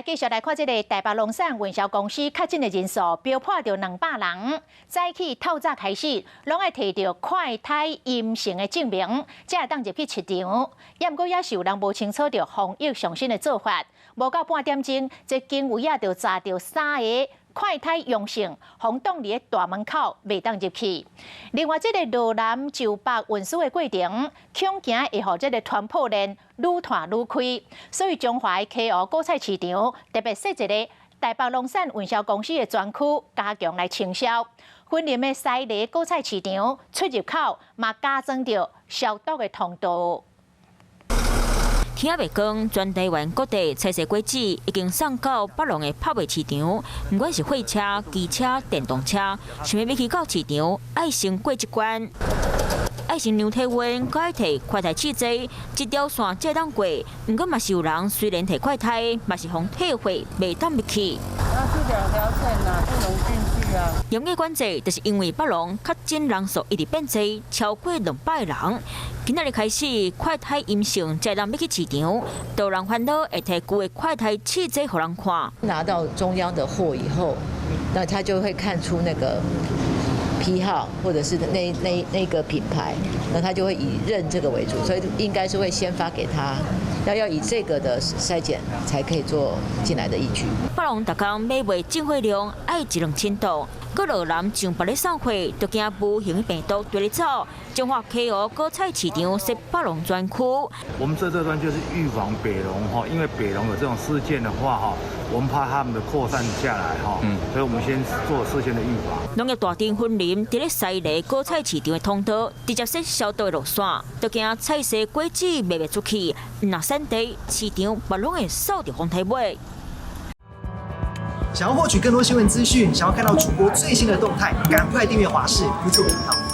来继续来看这个台北农产运销公司确诊的人数飙破到200人。早起透早开始，拢爱摕到快筛阴性的证明，才会当入去市场。也毋过也是有人无清楚到防疫上新的做法，无到半点钟，这警卫也就抓到3个快筛阳性，防挡伫大门口未当入去。另外，这个罗南就北运输的过程，恐惊会互这个团破链愈拖愈开，所以中华溪湖果菜市场特别设一个台北农产运销公司的专区，加强来清销。分林的西螺果菜市场出入口嘛加装着消毒的通道。天未光，全台湾各地菜市轨迹已经送到北龙的拍卖市场。不管是货车、机车、电动车，想要去到市场，爱先过一关。爱先量体温，搁爱摕快筛试剂，一条线才当过。不过嘛是有人虽然摕快筛，嘛是防退货未当入去。那是2条线呐，不能进去啊。严格管制，就是因为北龙确诊人数一直变多，超过200人。今仔日开始，快筛阴性才当要去市场，都有人烦恼会摕旧的快筛试剂互人看。拿到中央的货以后，那他就会看出那个批号或者是那个品牌，那他就会以认这个为主，所以应该是会先发给他，要以这个的筛检才可以做进来的依据。北龙逐工买卖进货量爱1-2千吨，各路人上北咧送货，就惊无形病毒对咧走。中华溪湖果菜市场设北龙专区。我们这段就是预防北龙哈，因为北龙有这种事件的话哈，我们怕他们的扩散下来哈，所以我们先做事先的预防。农业大镇分林伫咧西螺果菜市场的通道，直接设消毒路线，就惊菜市果子卖袂出去，若散地市场别拢会扫着风台尾。想要获取更多新闻资讯，想要看到主播最新的动态，赶快订阅华视 YouTube 频道。